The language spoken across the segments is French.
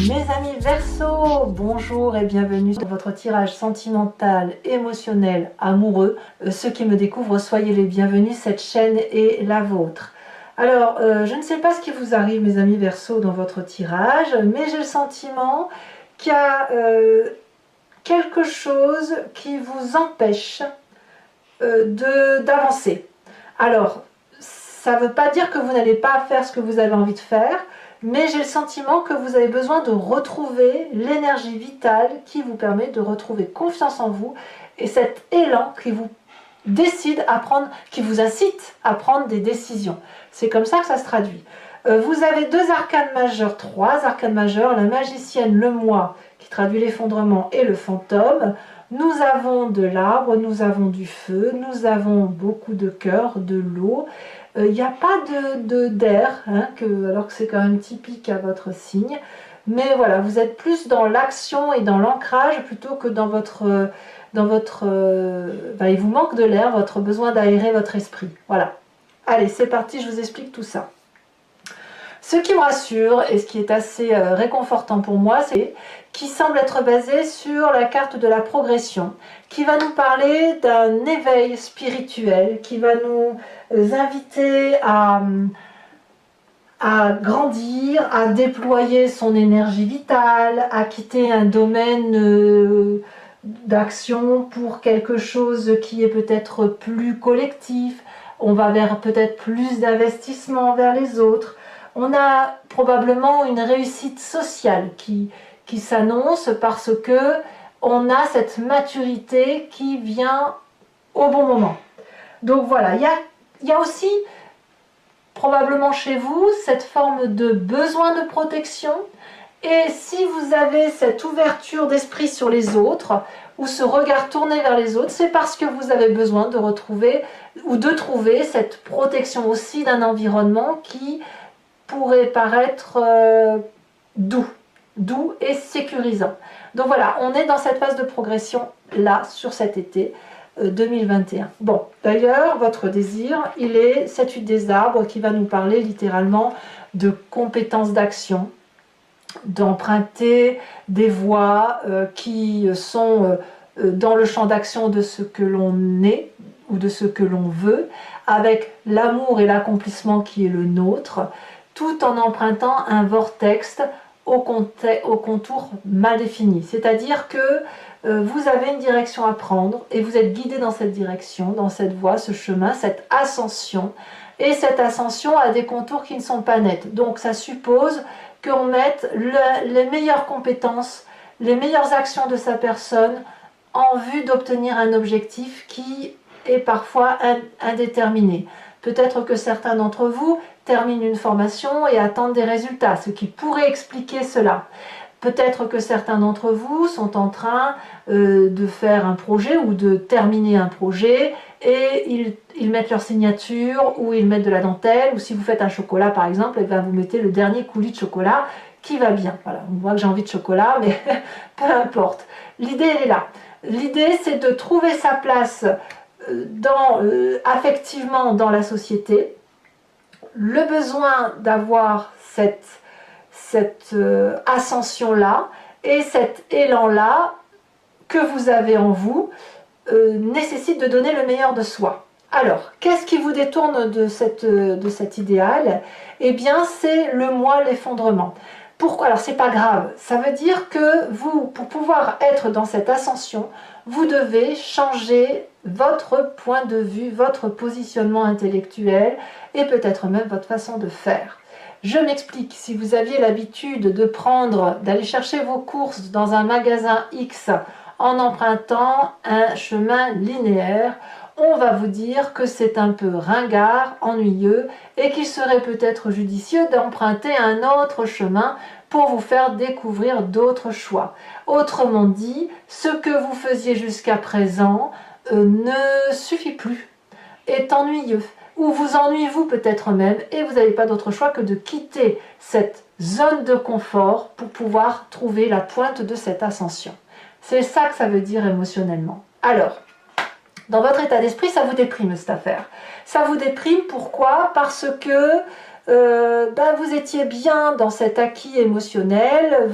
Mes amis Verseau, bonjour et bienvenue dans votre tirage sentimental, émotionnel, amoureux. Ceux qui me découvrent, soyez les bienvenus, cette chaîne est la vôtre. Alors, je ne sais pas ce qui vous arrive mes amis Verseau dans votre tirage, mais j'ai le sentiment qu'il y a quelque chose qui vous empêche d'avancer. Alors, ça ne veut pas dire que vous n'allez pas faire ce que vous avez envie de faire, mais j'ai le sentiment que vous avez besoin de retrouver l'énergie vitale qui vous permet de retrouver confiance en vous et cet élan qui vous décide à prendre, qui vous incite à prendre des décisions. C'est comme ça que ça se traduit. Vous avez deux arcanes majeures, trois arcanes majeures, la magicienne, le moi, qui traduit l'effondrement, et le fantôme. Nous avons de l'arbre, nous avons du feu, nous avons beaucoup de cœur, de l'eau. Il n'y a pas d'air, alors que c'est quand même typique à votre signe. Mais voilà, vous êtes plus dans l'action et dans l'ancrage plutôt que dans votre... il vous manque de l'air, votre besoin d'aérer votre esprit. Voilà. Allez, c'est parti, je vous explique tout ça. Ce qui me rassure et ce qui est assez réconfortant pour moi, c'est qui semble être basé sur la carte de la progression, qui va nous parler d'un éveil spirituel, qui va nous inviter à grandir, à déployer son énergie vitale, à quitter un domaine d'action pour quelque chose qui est peut-être plus collectif. On va vers peut-être plus d'investissement vers les autres. On a probablement une réussite sociale qui s'annonce parce que on a cette maturité qui vient au bon moment. Donc voilà, il y a aussi probablement chez vous cette forme de besoin de protection. Et si vous avez cette ouverture d'esprit sur les autres ou ce regard tourné vers les autres, c'est parce que vous avez besoin de retrouver ou de trouver cette protection aussi d'un environnement qui pourrait paraître doux et sécurisant. Donc voilà, on est dans cette phase de progression là sur cet été 2021. Bon, d'ailleurs, votre désir, il est cette huile des arbres qui va nous parler littéralement de compétences d'action, d'emprunter des voies qui sont dans le champ d'action de ce que l'on est ou de ce que l'on veut, avec l'amour et l'accomplissement qui est le nôtre, tout en empruntant un vortex au contour mal défini. C'est-à-dire que vous avez une direction à prendre et vous êtes guidé dans cette direction, dans cette voie, ce chemin, cette ascension. Et cette ascension a des contours qui ne sont pas nets. Donc ça suppose qu'on mette les meilleures compétences, les meilleures actions de sa personne en vue d'obtenir un objectif qui est parfois indéterminé. Peut-être que certains d'entre vous terminent une formation et attendent des résultats, ce qui pourrait expliquer cela. Peut-être que certains d'entre vous sont en train de faire un projet ou de terminer un projet et ils mettent leur signature ou ils mettent de la dentelle, ou si vous faites un chocolat par exemple, et bien vous mettez le dernier coulis de chocolat qui va bien. Voilà, on voit que j'ai envie de chocolat, mais peu importe. L'idée elle est là. L'idée c'est de trouver sa place affectivement dans la société, le besoin d'avoir cette ascension-là et cet élan-là que vous avez en vous nécessite de donner le meilleur de soi. Alors, qu'est-ce qui vous détourne de cet idéal? Eh bien, c'est le moi, l'effondrement. Pourquoi? Alors, c'est pas grave. Ça veut dire que vous, pour pouvoir être dans cette ascension, vous devez changer votre point de vue, votre positionnement intellectuel et peut-être même votre façon de faire. Je m'explique, si vous aviez l'habitude d'aller chercher vos courses dans un magasin X en empruntant un chemin linéaire, on va vous dire que c'est un peu ringard, ennuyeux et qu'il serait peut-être judicieux d'emprunter un autre chemin pour vous faire découvrir d'autres choix. Autrement dit, ce que vous faisiez jusqu'à présent ne suffit plus, est ennuyeux, ou vous ennuyez-vous peut-être même, et vous n'avez pas d'autre choix que de quitter cette zone de confort pour pouvoir trouver la pointe de cette ascension. C'est ça que ça veut dire émotionnellement. Alors, dans votre état d'esprit, ça vous déprime cette affaire. Ça vous déprime, pourquoi? Parce que vous étiez bien dans cet acquis émotionnel,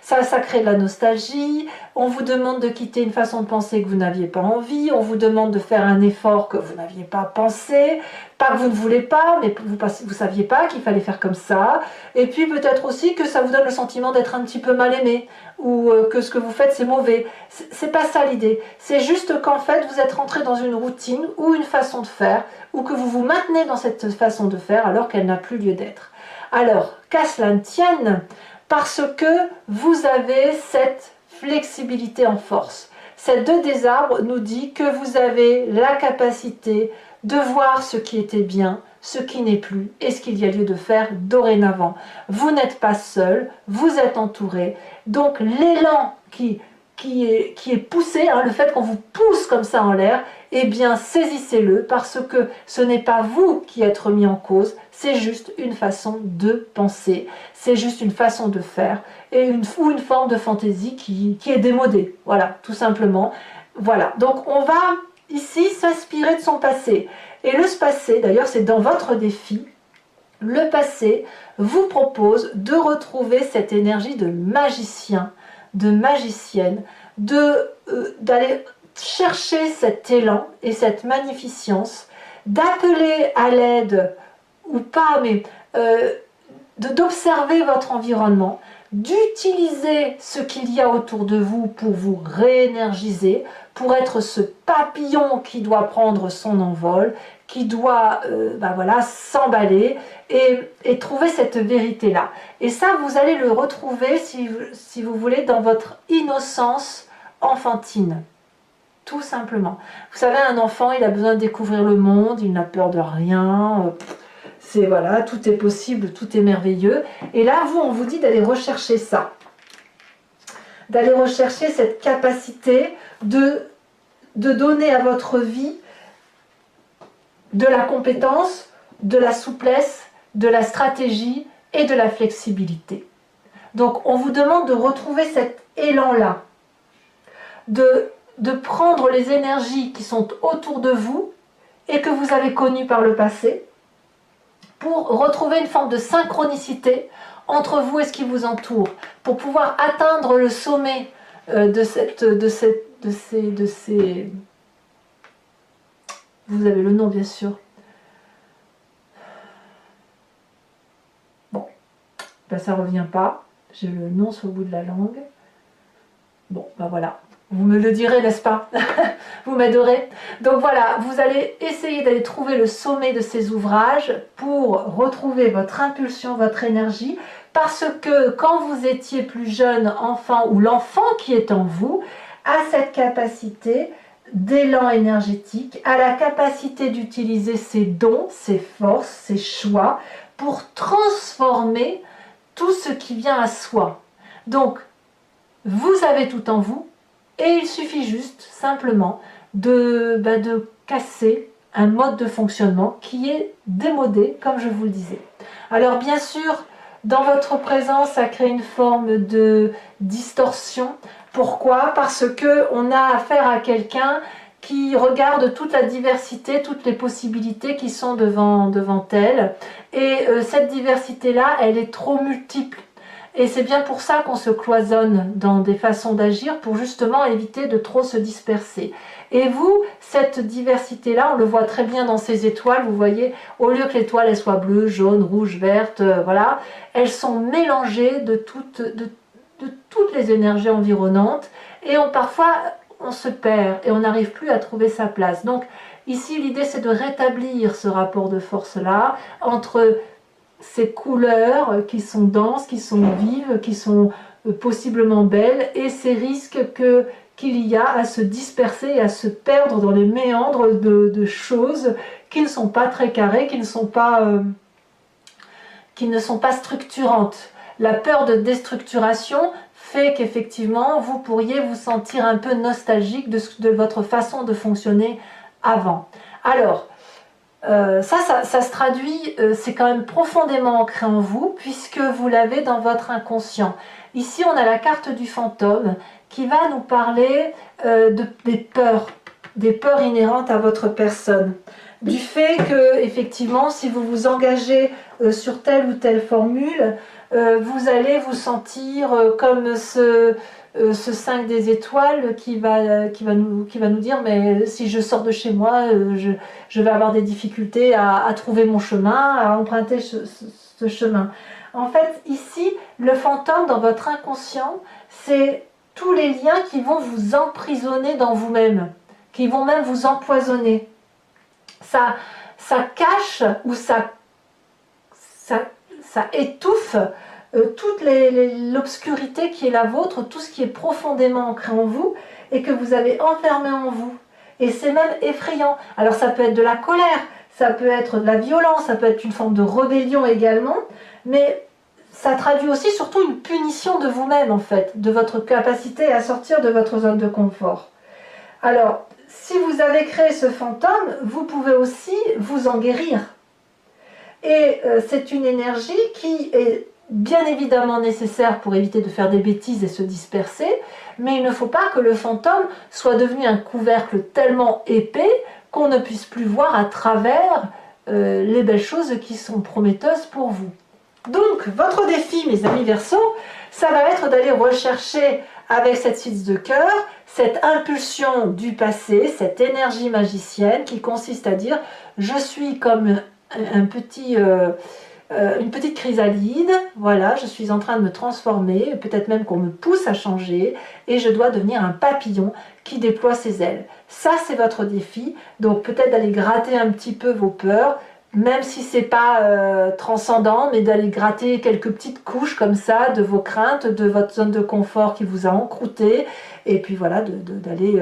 ça crée de la nostalgie, on vous demande de quitter une façon de penser que vous n'aviez pas envie, on vous demande de faire un effort que vous n'aviez pas pensé, pas que vous ne voulez pas, mais vous saviez pas qu'il fallait faire comme ça, et puis peut-être aussi que ça vous donne le sentiment d'être un petit peu mal aimé, ou que ce que vous faites c'est mauvais. C'est pas ça l'idée, c'est juste qu'en fait vous êtes rentré dans une routine ou une façon de faire, ou que vous vous maintenez dans cette façon de faire alors qu'elle n'a plus lieu d'être. Alors, qu'à cela ne tienne, parce que vous avez cette flexibilité en force. Cette 2 des arbres nous dit que vous avez la capacité de voir ce qui était bien, ce qui n'est plus et ce qu'il y a lieu de faire dorénavant. Vous n'êtes pas seul, vous êtes entouré. Donc l'élan qui est poussé, hein, le fait qu'on vous pousse comme ça en l'air, eh bien saisissez-le parce que ce n'est pas vous qui êtes remis en cause, c'est juste une façon de penser, c'est juste une façon de faire et ou une forme de fantaisie qui est démodée, voilà, tout simplement. Voilà, donc on va ici s'inspirer de son passé. Et le passé, d'ailleurs c'est dans votre défi, le passé vous propose de retrouver cette énergie de magicien, de magicienne, d'aller chercher cet élan et cette magnificence, d'appeler à l'aide, ou pas, mais d'observer votre environnement, d'utiliser ce qu'il y a autour de vous pour vous réénergiser, pour être ce papillon qui doit prendre son envol, qui doit voilà, s'emballer et trouver cette vérité-là. Et ça, vous allez le retrouver, si vous voulez, dans votre innocence enfantine. Tout simplement. Vous savez, un enfant, il a besoin de découvrir le monde, il n'a peur de rien. C'est voilà, tout est possible, tout est merveilleux. Et là, on vous dit d'aller rechercher ça. D'aller rechercher cette capacité de donner à votre vie de la compétence, de la souplesse, de la stratégie et de la flexibilité. Donc, on vous demande de retrouver cet élan-là, de prendre les énergies qui sont autour de vous et que vous avez connues par le passé pour retrouver une forme de synchronicité entre vous et ce qui vous entoure, pour pouvoir atteindre le sommet de ces... Vous avez le nom, bien sûr. Bon, ça ne revient pas. J'ai le nom sur le bout de la langue. Bon, voilà. Vous me le direz, n'est-ce pas? Vous m'aiderez. Donc voilà, vous allez essayer d'aller trouver le sommet de ces ouvrages pour retrouver votre impulsion, votre énergie, parce que quand vous étiez plus jeune enfant, ou l'enfant qui est en vous, a cette capacité d'élan énergétique, a la capacité d'utiliser ses dons, ses forces, ses choix, pour transformer tout ce qui vient à soi. Donc, vous avez tout en vous, et il suffit juste, simplement, de casser un mode de fonctionnement qui est démodé, comme je vous le disais. Alors bien sûr, dans votre présence, ça crée une forme de distorsion. Pourquoi? Parce qu'on a affaire à quelqu'un qui regarde toute la diversité, toutes les possibilités qui sont devant elle. Et cette diversité-là, elle est trop multiple. Et c'est bien pour ça qu'on se cloisonne dans des façons d'agir, pour justement éviter de trop se disperser. Et vous, cette diversité-là, on le voit très bien dans ces étoiles, vous voyez, au lieu que l'étoile elle soit bleue, jaune, rouge, verte, voilà, elles sont mélangées de toutes les énergies environnantes, et parfois on se perd et on n'arrive plus à trouver sa place. Donc ici, l'idée c'est de rétablir ce rapport de force-là, entre ces couleurs qui sont denses, qui sont vives, qui sont possiblement belles, et ces risques qu'il y a à se disperser et à se perdre dans les méandres de choses qui ne sont pas très carrées, qui ne sont pas structurantes. La peur de déstructuration fait qu'effectivement vous pourriez vous sentir un peu nostalgique de votre façon de fonctionner avant. Alors, ça se traduit, c'est quand même profondément ancré en vous, puisque vous l'avez dans votre inconscient. Ici, on a la carte du fantôme qui va nous parler des peurs inhérentes à votre personne. du fait que, effectivement, si vous vous engagez sur telle ou telle formule, vous allez vous sentir comme ce 5 des étoiles qui va nous dire, mais si je sors de chez moi, je vais avoir des difficultés à trouver mon chemin, à emprunter ce chemin. En fait, ici, le fantôme dans votre inconscient, c'est tous les liens qui vont vous emprisonner dans vous-même, qui vont même vous empoisonner. Ça cache ou ça étouffe toute l'obscurité qui est la vôtre, tout ce qui est profondément ancré en vous et que vous avez enfermé en vous. Et c'est même effrayant. Alors ça peut être de la colère, ça peut être de la violence, ça peut être une forme de rébellion également, mais ça traduit aussi surtout une punition de vous-même en fait, de votre capacité à sortir de votre zone de confort. Alors, si vous avez créé ce fantôme, vous pouvez aussi vous en guérir. Et c'est une énergie qui est bien évidemment nécessaire pour éviter de faire des bêtises et se disperser, mais il ne faut pas que le fantôme soit devenu un couvercle tellement épais qu'on ne puisse plus voir à travers les belles choses qui sont prometteuses pour vous. Donc, votre défi, mes amis Verseaux, ça va être d'aller rechercher avec cette 6 de cœur, cette impulsion du passé, cette énergie magicienne qui consiste à dire « je suis comme une petite chrysalide, voilà, je suis en train de me transformer, peut-être même qu'on me pousse à changer, et je dois devenir un papillon qui déploie ses ailes. » Ça, c'est votre défi, donc peut-être d'aller gratter un petit peu vos peurs, même si c'est pas transcendant, mais d'aller gratter quelques petites couches comme ça de vos craintes, de votre zone de confort qui vous a encrouté, et puis voilà, d'aller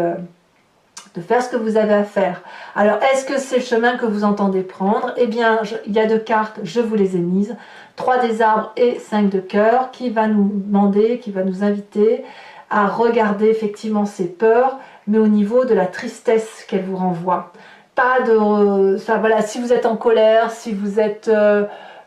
de faire ce que vous avez à faire. Alors, est-ce que c'est le chemin que vous entendez prendre? Eh bien, il y a 2 cartes, je vous les ai mises, 3 des arbres et 5 de cœur, qui va nous demander, qui va nous inviter à regarder effectivement ces peurs, mais au niveau de la tristesse qu'elles vous renvoient. Pas de ça, voilà, si vous êtes en colère, si vous êtes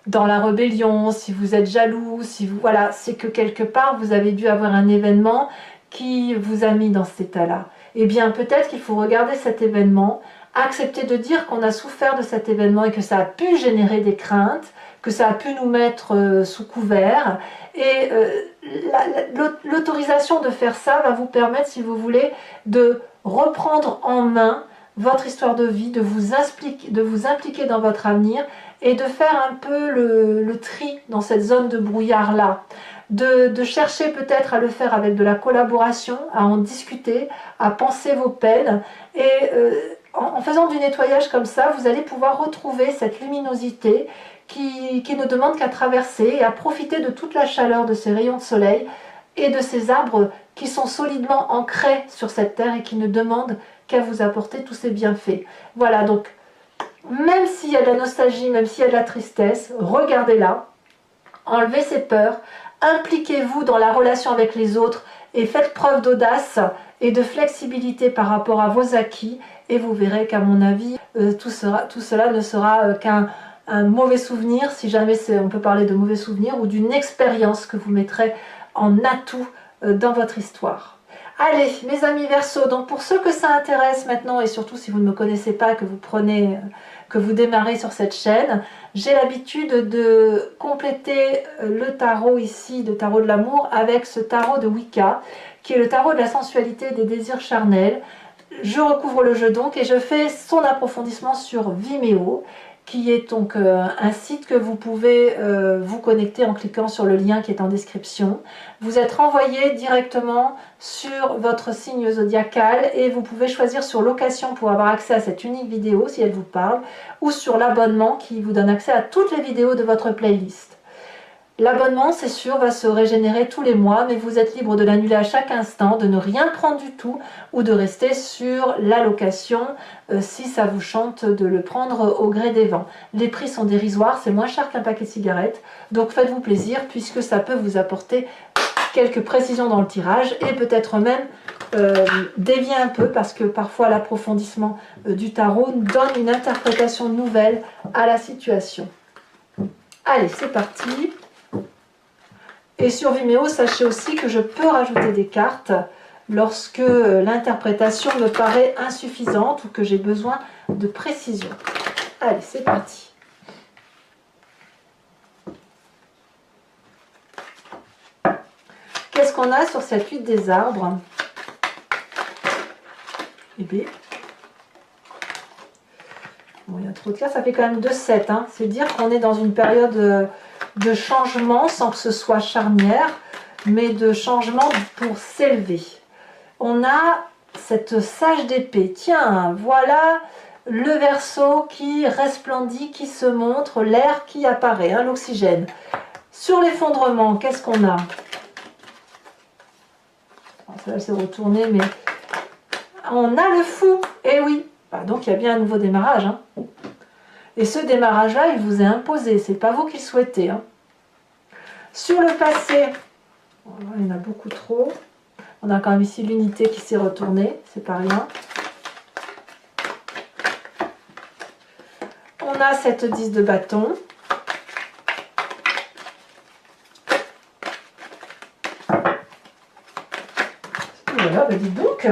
dans la rébellion, si vous êtes jaloux, si vous, voilà, c'est que quelque part vous avez dû avoir un événement qui vous a mis dans cet état-là. Eh bien, peut-être qu'il faut regarder cet événement, accepter de dire qu'on a souffert de cet événement et que ça a pu générer des craintes, que ça a pu nous mettre sous couvert. Et l'autorisation de faire ça va vous permettre, si vous voulez, de reprendre en main votre histoire de vie, de vous impliquer dans votre avenir et de faire un peu le tri dans cette zone de brouillard-là. De chercher peut-être à le faire avec de la collaboration, à en discuter, à penser vos peines. Et en faisant du nettoyage comme ça, vous allez pouvoir retrouver cette luminosité qui ne demande qu'à traverser et à profiter de toute la chaleur de ces rayons de soleil et de ces arbres qui sont solidement ancrés sur cette terre et qui ne demandent qu'à vous apporter tous ces bienfaits. Voilà, donc même s'il y a de la nostalgie, même s'il y a de la tristesse, regardez-la, enlevez ces peurs, impliquez-vous dans la relation avec les autres et faites preuve d'audace et de flexibilité par rapport à vos acquis et vous verrez qu'à mon avis, tout cela ne sera qu'un mauvais souvenir, si jamais on peut parler de mauvais souvenir, ou d'une expérience que vous mettrez en atout dans votre histoire. Allez, mes amis Verseaux, donc pour ceux que ça intéresse maintenant, et surtout si vous ne me connaissez pas, que vous démarrez sur cette chaîne, j'ai l'habitude de compléter le tarot ici, le tarot de l'amour, avec ce tarot de Wicca, qui est le tarot de la sensualité et des désirs charnels. Je recouvre le jeu donc et je fais son approfondissement sur Vimeo, qui est donc un site que vous pouvez vous connecter en cliquant sur le lien qui est en description. Vous êtes renvoyé directement sur votre signe zodiacal et vous pouvez choisir sur location pour avoir accès à cette unique vidéo si elle vous parle, ou sur l'abonnement qui vous donne accès à toutes les vidéos de votre playlist. L'abonnement, c'est sûr, va se régénérer tous les mois, mais vous êtes libre de l'annuler à chaque instant, de ne rien prendre du tout ou de rester sur la location si ça vous chante de le prendre au gré des vents. Les prix sont dérisoires, c'est moins cher qu'un paquet de cigarettes, donc faites-vous plaisir puisque ça peut vous apporter quelques précisions dans le tirage et peut-être même dévier un peu parce que parfois l'approfondissement du tarot donne une interprétation nouvelle à la situation. Allez, c'est parti! Et sur Vimeo, sachez aussi que je peux rajouter des cartes lorsque l'interprétation me paraît insuffisante ou que j'ai besoin de précision. Allez, c'est parti. Qu'est-ce qu'on a sur cette huile des arbres? Eh bien, bon, il y a trop de cartes, ça fait quand même 2-7. Hein. C'est dire qu'on est dans une période de changement sans que ce soit charnière, mais de changement pour s'élever. On a cette sage d'épée. Tiens, voilà le Verseau qui resplendit, qui se montre, l'air qui apparaît, hein, l'oxygène. Sur l'effondrement, qu'est-ce qu'on a? Ça va se retourner, mais on a le Fou. Eh oui, bah, donc il y a bien un nouveau démarrage. Hein. Et ce démarrage-là, il vous est imposé. C'est pas vous qui le souhaitez. Hein. Sur le passé, il y en a beaucoup trop. On a quand même ici l'unité qui s'est retournée. C'est pas rien. On a cette 10 de bâton. Voilà, bah dites donc.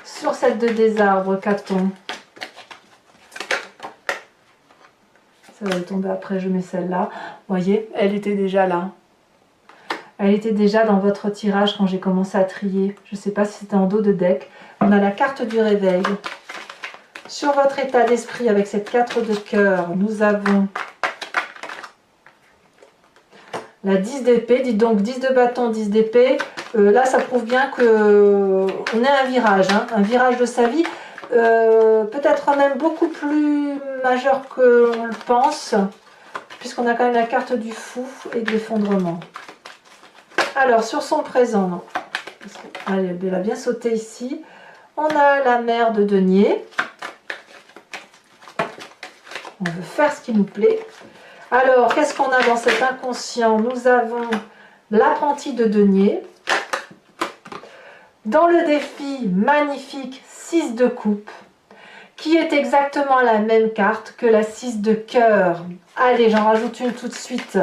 Sur cette 2 des arbres, qu'a-t-on? Ça va tomber après, je mets celle-là. Vous voyez, elle était déjà là. Elle était déjà dans votre tirage quand j'ai commencé à trier. Je ne sais pas si c'était en dos de deck. On a la carte du réveil. Sur votre état d'esprit, avec cette 4 de cœur, nous avons la 10 d'épée. Dites donc 10 de bâton, 10 d'épée. Là, ça prouve bien qu'on est à un virage. Hein, un virage de sa vie. Peut-être même beaucoup plus majeur que l'on le pense. Puisqu'on a quand même la carte du Fou et de l'effondrement. Alors, sur son présent, non. Allez, elle a bien sauté ici. On a la mère de denier. On veut faire ce qui nous plaît. Alors, qu'est-ce qu'on a dans cet inconscient? Nous avons l'apprenti de denier. Dans le défi magnifique 6 de coupe, qui est exactement la même carte que la 6 de cœur. Allez, j'en rajoute une tout de suite.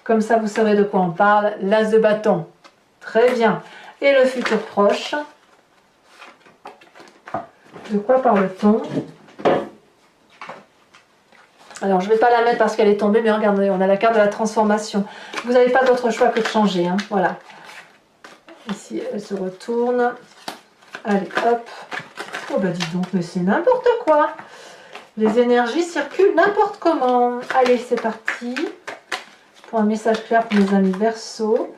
Comme ça, vous saurez de quoi on parle. L'as de bâton. Très bien. Et le futur proche. De quoi parle-t-on? Alors, je ne vais pas la mettre parce qu'elle est tombée, mais regardez, on a la carte de la transformation. Vous n'avez pas d'autre choix que de changer. Hein. Voilà. Ici, elle se retourne. Allez, hop. Oh, bah dis donc, mais c'est n'importe quoi. Les énergies circulent n'importe comment. Allez, c'est parti. Pour un message clair pour mes amis Verseau.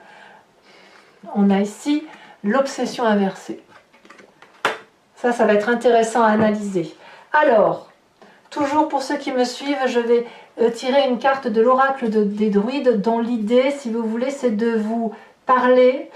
On a ici l'obsession inversée. Ça va être intéressant à analyser. Alors, toujours pour ceux qui me suivent, je vais tirer une carte de l'oracle des druides dont l'idée, si vous voulez, c'est de vous parler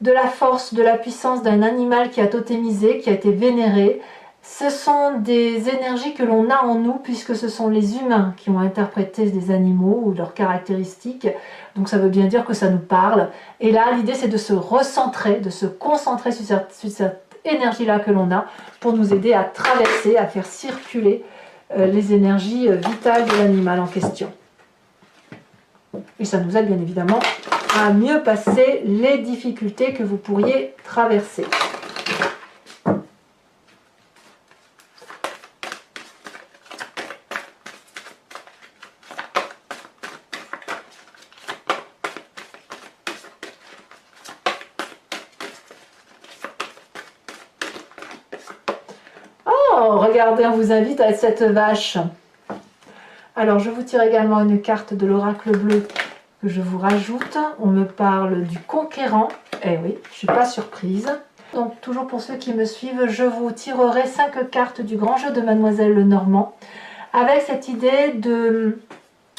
de la force, de la puissance d'un animal qui a totémisé, qui a été vénéré. Ce sont des énergies que l'on a en nous puisque ce sont les humains qui ont interprété des animaux ou leurs caractéristiques. Donc ça veut bien dire que ça nous parle. Et là, l'idée c'est de se recentrer, de se concentrer sur cette énergie-là que l'on a pour nous aider à traverser, à faire circuler les énergies vitales de l'animal en question. Et ça nous aide bien évidemment à mieux passer les difficultés que vous pourriez traverser. Oh, regardez, on vous invite à cette vache. Alors, je vous tire également une carte de l'oracle bleu que je vous rajoute. On me parle du conquérant. Eh oui, je ne suis pas surprise. Donc, toujours pour ceux qui me suivent, je vous tirerai 5 cartes du grand jeu de Mademoiselle Lenormand avec cette idée de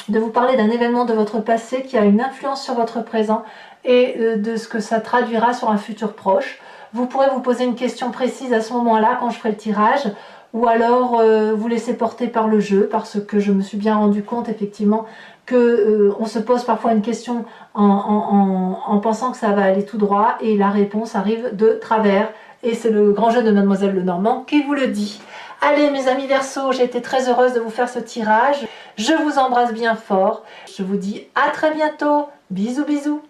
vous parler d'un événement de votre passé qui a une influence sur votre présent et de ce que ça traduira sur un futur proche. Vous pourrez vous poser une question précise à ce moment-là quand je ferai le tirage, ou alors vous laisser porter par le jeu, parce que je me suis bien rendu compte effectivement que on se pose parfois une question en pensant que ça va aller tout droit et la réponse arrive de travers. Et c'est le grand jeu de Mademoiselle Lenormand qui vous le dit. Allez mes amis Verseau, j'ai été très heureuse de vous faire ce tirage. Je vous embrasse bien fort. Je vous dis à très bientôt. Bisous bisous.